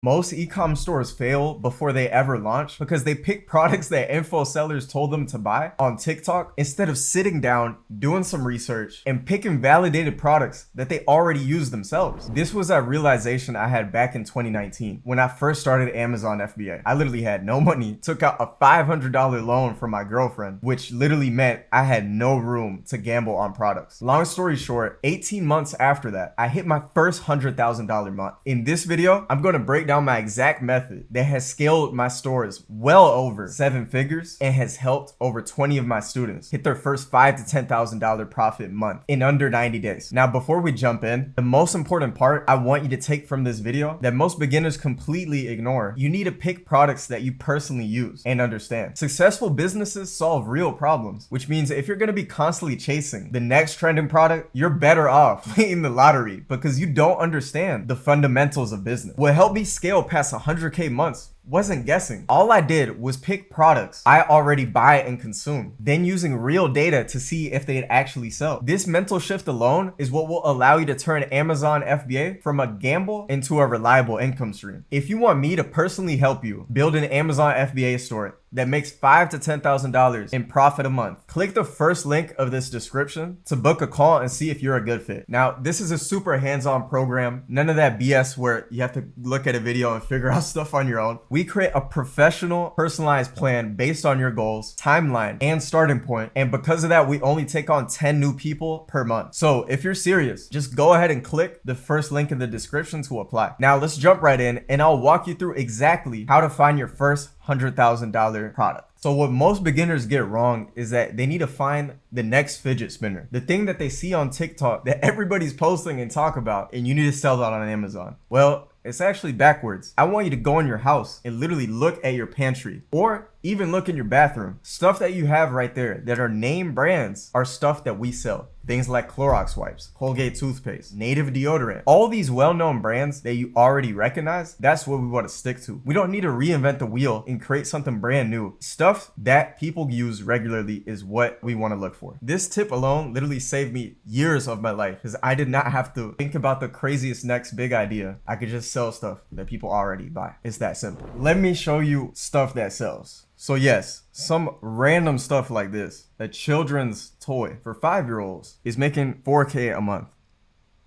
Most e-com stores fail before they ever launch because they pick products that info sellers told them to buy on TikTok instead of sitting down, doing some research, and picking validated products that they already use themselves. This was a realization I had back in 2019 when I first started Amazon FBA. I literally had no money, took out a $500 loan from my girlfriend, which literally meant I had no room to gamble on products. Long story short, 18 months after that, I hit my first $100,000 month. In this video, I'm going to break down my exact method that has scaled my stores well over 7 figures and has helped over 20 of my students hit their first $5,000 to $10,000 profit month in under 90 days. Now, before we jump in, the most important part I want you to take from this video that most beginners completely ignore: you need to pick products that you personally use and understand. Successful businesses solve real problems, which means if you're going to be constantly chasing the next trending product, you're better off playing the lottery because you don't understand the fundamentals of business. What helped me scale past 100K months wasn't guessing. All I did was pick products I already buy and consume, then using real data to see if they'd actually sell. This mental shift alone is what will allow you to turn Amazon FBA from a gamble into a reliable income stream. If you want me to personally help you build an Amazon FBA store that makes $5,000 to $10,000 in profit a month, click the first link of this description to book a call and see if you're a good fit. Now, this is a super hands-on program. None of that BS where you have to look at a video and figure out stuff on your own. We create a professional, personalized plan based on your goals, timeline, and starting point. And because of that, we only take on 10 new people per month. So if you're serious, just go ahead and click the first link in the description to apply. Now let's jump right in and I'll walk you through exactly how to find your first $100,000 product. So what most beginners get wrong is that they need to find the next fidget spinner, the thing that they see on TikTok that everybody's posting and talk about, and you need to sell that on Amazon. Well, it's actually backwards. I want you to go in your house and literally look at your pantry or even look in your bathroom. Stuff that you have right there that are name brands are stuff that we sell. Things like Clorox wipes, Colgate toothpaste, Native deodorant, all these well-known brands that you already recognize, that's what we want to stick to. We don't need to reinvent the wheel and create something brand new. Stuff that people use regularly is what we want to look for. This tip alone literally saved me years of my life because I did not have to think about the craziest next big idea. I could just sell stuff that people already buy. It's that simple. Let me show you stuff that sells. So yes, some random stuff like this, a children's toy for 5-year-olds is making 4K a month.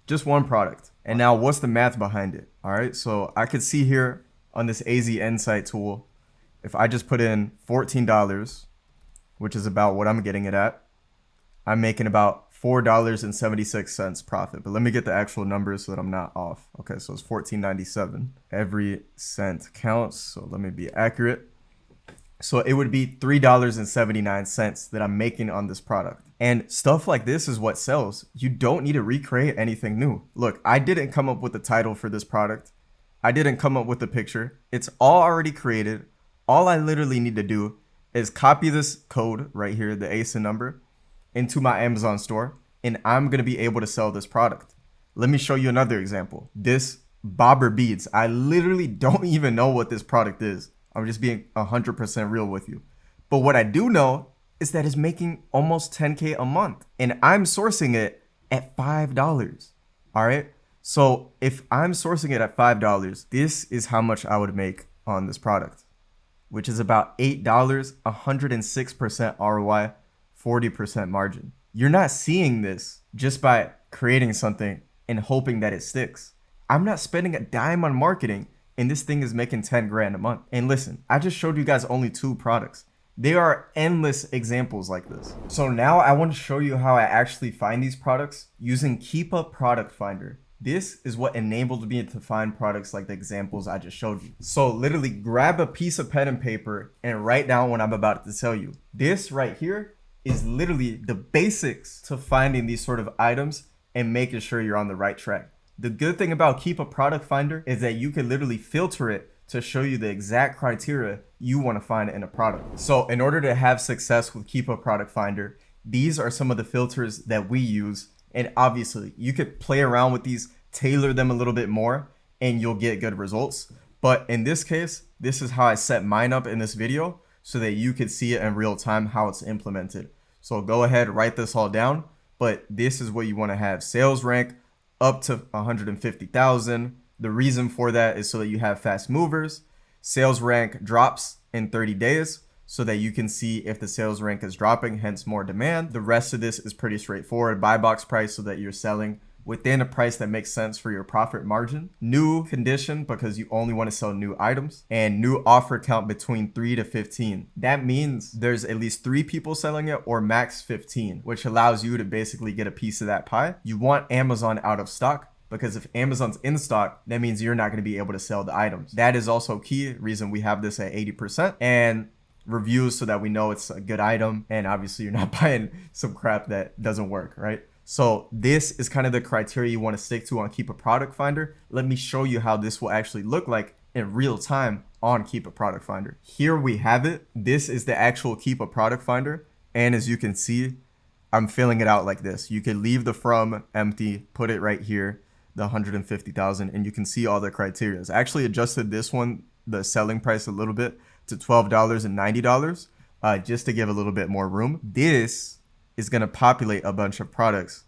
Just one product. And now what's the math behind it? All right, so I could see here on this AZ Insight tool, if I just put in $14, which is about what I'm getting it at, I'm making about $4.76 profit. But let me get the actual numbers so that I'm not off. Okay, so it's $14.97. Every cent counts, so let me be accurate. So it would be $3.79 that I'm making on this product. And stuff like this is what sells. You don't need to recreate anything new. Look, I didn't come up with the title for this product. I didn't come up with the picture. It's all already created. All I literally need to do is copy this code right here, the ASIN number, into my Amazon store, and I'm going to be able to sell this product. Let me show you another example. This bobber beads. I literally don't even know what this product is. I'm just being 100% real with you. But what I do know is that it's making almost 10K a month and I'm sourcing it at $5. All right. So if I'm sourcing it at $5, this is how much I would make on this product, which is about $8, 106% ROI, 40% margin. You're not seeing this just by creating something and hoping that it sticks. I'm not spending a dime on marketing, and this thing is making 10 grand a month. And listen, I just showed you guys only 2 products. There are endless examples like this. So now I want to show you how I actually find these products using Keepa Product Finder. This is what enabled me to find products like the examples I just showed you. So literally grab a piece of pen and paper and write down what I'm about to tell you. This right here is literally the basics to finding these sort of items and making sure you're on the right track. The good thing about Keepa Product Finder is that you can literally filter it to show you the exact criteria you want to find in a product. So in order to have success with Keepa Product Finder, these are some of the filters that we use. And obviously you could play around with these, tailor them a little bit more, and you'll get good results. But in this case, this is how I set mine up in this video so that you could see it in real time, how it's implemented. So go ahead, write this all down. But this is what you want to have: sales rank up to 150,000, The reason for that is so that you have fast movers. Sales rank drops in 30 days so that you can see if the sales rank is dropping, hence more demand. The rest of this is pretty straightforward. Buy box price so that you're selling within a price that makes sense for your profit margin. New condition because you only want to sell new items, and new offer count between 3 to 15. That means there's at least 3 people selling it or max 15, which allows you to basically get a piece of that pie. You want Amazon out of stock, because if Amazon's in stock, that means you're not going to be able to sell the items. That is also key reason we have this at 80%. And reviews so that we know it's a good item, and obviously you're not buying some crap that doesn't work, right? So this is kind of the criteria you want to stick to on Keep a Product Finder. Let me show you how this will actually look like in real time on Keep a Product Finder. Here we have it. This is the actual Keep a Product Finder. And as you can see, I'm filling it out like this. You can leave the from empty, put it right here, the 150,000, and you can see all the criteria. I actually adjusted this one, the selling price, a little bit to $12 and $90, just to give a little bit more room. This is going to populate a bunch of products,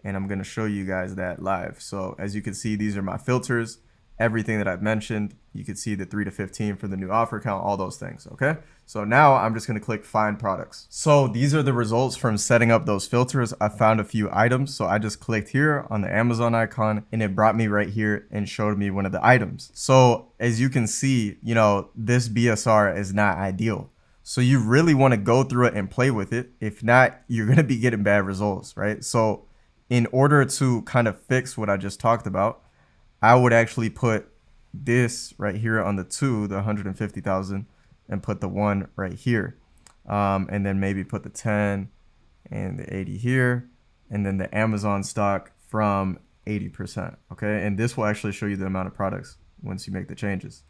and I'm going to show you guys that live. So as you can see, these are my filters, everything that I've mentioned. You can see the 3 to 15 for the new offer count, all those things. Okay, so now I'm just going to click find products. So these are the results from setting up those filters. I found a few items, so I just clicked here on the Amazon icon, and it brought me right here and showed me one of the items. So as you can see, you know, this BSR is not ideal. So you really want to go through it and play with it. If not, you're going to be getting bad results, right? So in order to kind of fix what I just talked about, I would actually put this right here on the 2, the 150,000, and put the 1 right here. And then maybe put the 10 and the 80 here, and then the Amazon stock from 80%. Okay. And this will actually show you the amount of products once you make the changes.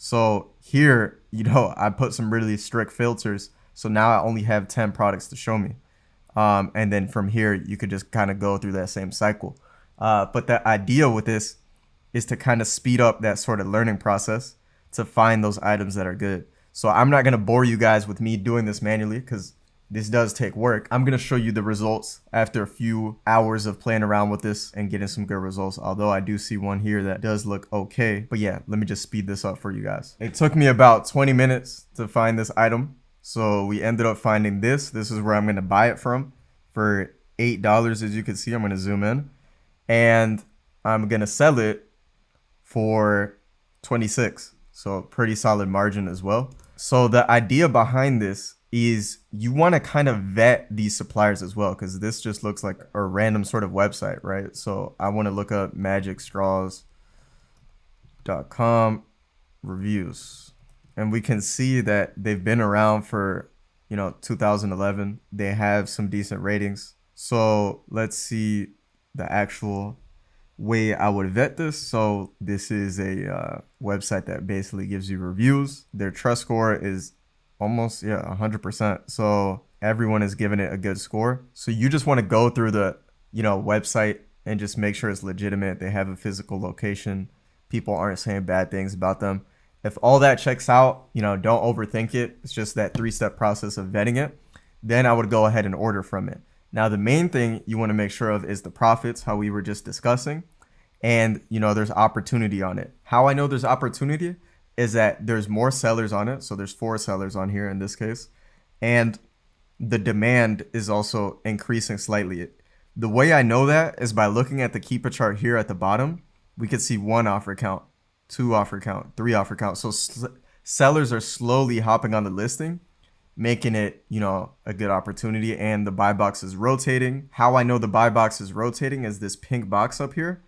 So here, you know, I put some really strict filters. So now I only have 10 products to show me. And then from here, you could just kind of go through that same cycle. But the idea with this is to kind of speed up that sort of learning process to find those items that are good. So I'm not going to bore you guys with me doing this manually because this does take work. I'm going to show you the results after a few hours of playing around with this and getting some good results. Although I do see one here that does look okay. But yeah, let me just speed this up for you guys. It took me about 20 minutes to find this item. So we ended up finding this. This is where I'm going to buy it from for $8. As you can see, I'm going to zoom in. And I'm going to sell it for 26. So pretty solid margin as well. So the idea behind this is you want to kind of vet these suppliers as well, because this just looks like a random sort of website, right? So I want to look up magicstraws.com reviews, and we can see that they've been around for, you know, 2011. They have some decent ratings. So let's see the actual way I would vet this. So this is a website that basically gives you reviews. Their trust score is almost 100%. So everyone is giving it a good score. So you just want to go through the, you know, website and just make sure it's legitimate. They have a physical location. People aren't saying bad things about them. If all that checks out, you know, don't overthink it. It's just that 3-step process of vetting it. Then I would go ahead and order from it. Now, the main thing you want to make sure of is the profits, how we were just discussing. And, you know, there's opportunity on it. How I know there's opportunity is that there's more sellers on it. So there's 4 sellers on here in this case. And the demand is also increasing slightly. The way I know that is by looking at the Keepa chart here at the bottom. We could see 1 offer count, 2 offer count, 3 offer count. So sellers are slowly hopping on the listing, making it, you know, a good opportunity. And the buy box is rotating. How I know the buy box is rotating is this pink box up here.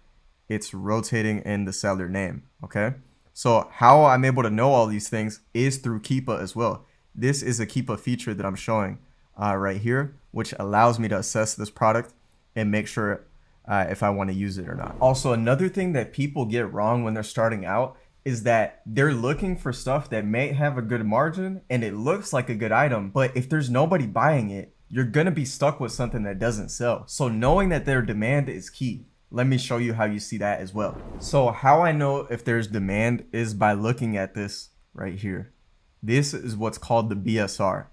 It's rotating in the seller name. Okay. So how I'm able to know all these things is through Keepa as well. This is a Keepa feature that I'm showing right here, which allows me to assess this product and make sure if I want to use it or not. Also, another thing that people get wrong when they're starting out is that they're looking for stuff that may have a good margin and it looks like a good item, but if there's nobody buying it, you're going to be stuck with something that doesn't sell. So knowing that their demand is key. Let me show you how you see that as well. So how I know if there's demand is by looking at this right here. This is what's called the BSR.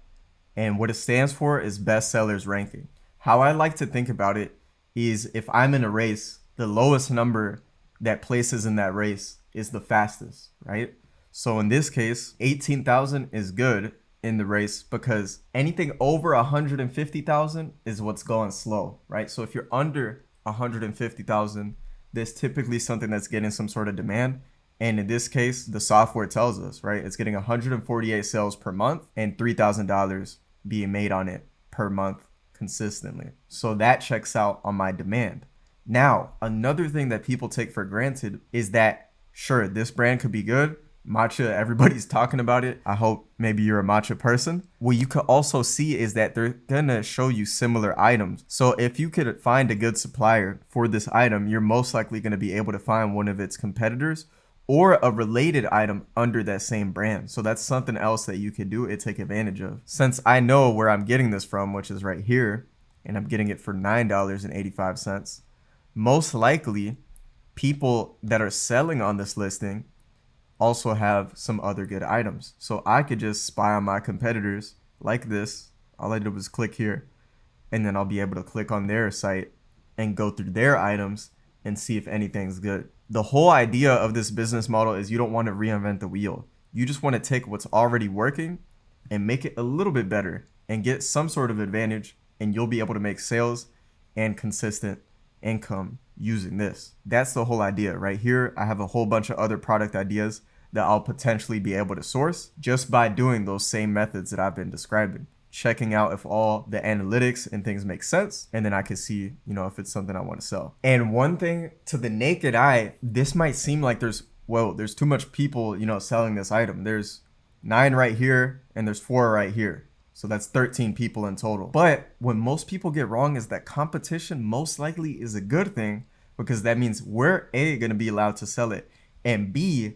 And what it stands for is best sellers ranking. How I like to think about it is if I'm in a race, the lowest number that places in that race is the fastest, right? So in this case, 18,000 is good in the race because anything over 150,000 is what's going slow, right? So if you're under 150,000, there's typically something that's getting some sort of demand. And in this case, the software tells us, right? It's getting 148 sales per month and $3,000 being made on it per month consistently. So that checks out on my demand. Now, another thing that people take for granted is that, sure, this brand could be good. Matcha, everybody's talking about it. I hope maybe you're a matcha person. What you could also see is that they're gonna show you similar items. So if you could find a good supplier for this item, you're most likely gonna be able to find one of its competitors or a related item under that same brand. So that's something else that you can do and take advantage of. Since I know where I'm getting this from, which is right here, and I'm getting it for $9.85, most likely people that are selling on this listing also have some other good items. So I could just spy on my competitors like this. All I did was click here, and then I'll be able to click on their site and go through their items and see if anything's good. The whole idea of this business model is you don't want to reinvent the wheel. You just want to take what's already working and make it a little bit better and get some sort of advantage, and you'll be able to make sales and consistent income using this. That's the whole idea right here. I have a whole bunch of other product ideas that I'll potentially be able to source just by doing those same methods that I've been describing, checking out if all the analytics and things make sense, and then I can see, if it's something I want to sell. And one thing, to the naked eye, this might seem like there's too much people, selling this item. There's 9 right here and there's 4 right here. So that's 13 people in total. But what most people get wrong is that competition most likely is a good thing, because that means we're A, going to be allowed to sell it, and B,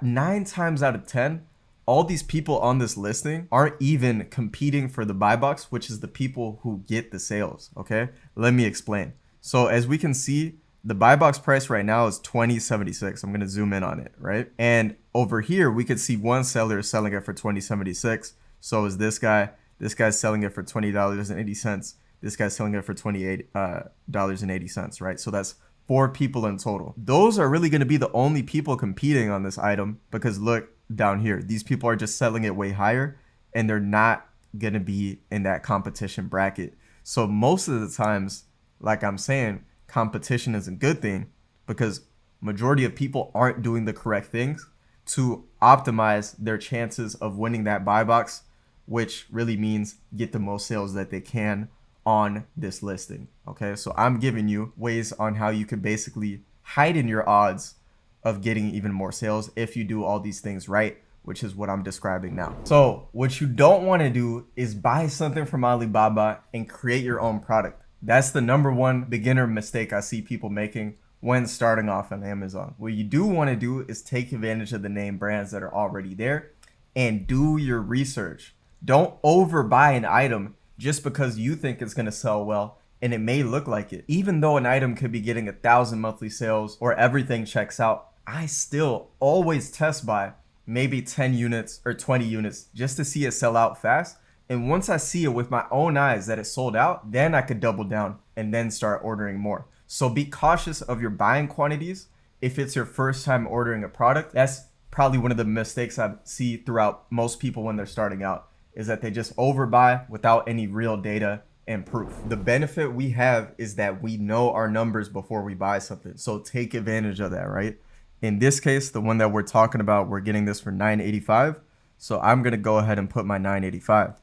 9 times out of 10, all these people on this listing aren't even competing for the buy box, which is the people who get the sales. Okay, let me explain. So as we can see, the buy box price right now is $20.76. I'm going to zoom in on it, right? And over here, we could see one seller selling it for $20.76. So is this guy. This guy's selling it for $20.80. This guy's selling it for $28.80, right? So that's 4 people in total. Those are really going to be the only people competing on this item, because look down here, these people are just selling it way higher and they're not going to be in that competition bracket. So most of the times, like I'm saying, competition is a good thing, because majority of people aren't doing the correct things to optimize their chances of winning that buy box, which really means get the most sales that they can on this listing. Okay, so I'm giving you ways on how you can basically heighten your odds of getting even more sales if you do all these things right, which is what I'm describing now. So what you don't want to do is buy something from Alibaba and create your own product. That's the number one beginner mistake I see people making when starting off on Amazon. What you do want to do is take advantage of the name brands that are already there and do your research. Don't overbuy an item just because you think it's going to sell well and it may look like it. Even though an item could be getting 1,000 monthly sales or everything checks out, I still always test buy maybe 10 units or 20 units just to see it sell out fast. And once I see it with my own eyes that it sold out, then I could double down and then start ordering more. So be cautious of your buying quantities. If it's your first time ordering a product, that's probably one of the mistakes I see throughout most people when they're starting out, is that they just overbuy without any real data and proof. The benefit we have is that we know our numbers before we buy something. So take advantage of that, right? In this case, the one that we're talking about, we're getting this for $9.85. So I'm going to go ahead and put my $9.85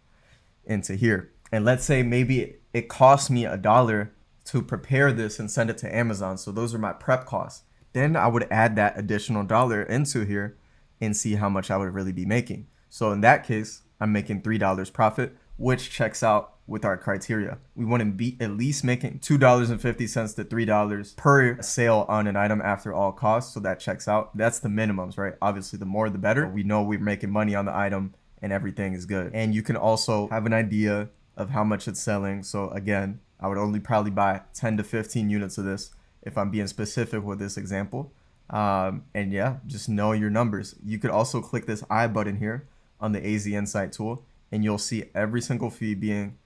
into here. And let's say maybe it costs me $1 to prepare this and send it to Amazon. So those are my prep costs. Then I would add that additional $1 into here and see how much I would really be making. So in that case, I'm making $3 profit, which checks out with our criteria. We want to be at least making $2.50 to $3 per sale on an item after all costs. So that checks out. That's the minimums, right? Obviously, the more the better. We know we're making money on the item and everything is good. And you can also have an idea of how much it's selling. So again, I would only probably buy 10 to 15 units of this if I'm being specific with this example. And yeah, just know your numbers. You could also click this I button here on the AZ Insight tool, and you'll see every single fee being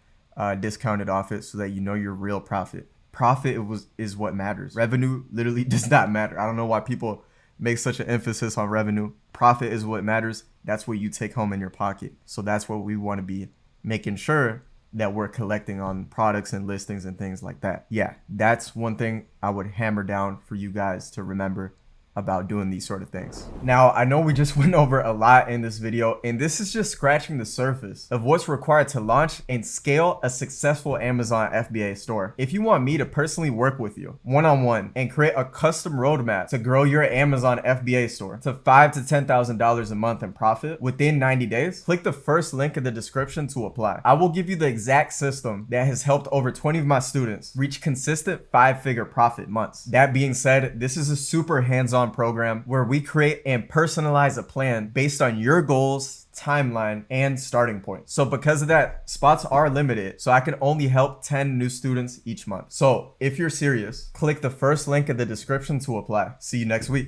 discounted off it so that you know your real profit. Profit is what matters. Revenue literally does not matter. I don't know why people make such an emphasis on revenue. Profit is what matters. That's what you take home in your pocket. So that's what we want to be making sure that we're collecting on products and listings and things like that. Yeah, that's one thing I would hammer down for you guys to remember about doing these sort of things. Now, I know we just went over a lot in this video, and this is just scratching the surface of what's required to launch and scale a successful Amazon FBA store. If you want me to personally work with you one-on-one and create a custom roadmap to grow your Amazon FBA store to $5,000 to $10,000 a month in profit within 90 days, click the first link in the description to apply. I will give you the exact system that has helped over 20 of my students reach consistent 5-figure profit months. That being said, this is a super hands-on program where we create and personalize a plan based on your goals, timeline, and starting point. So because of that, spots are limited, so I can only help 10 new students each month. So if you're serious, click the first link in the description to apply. See you next week.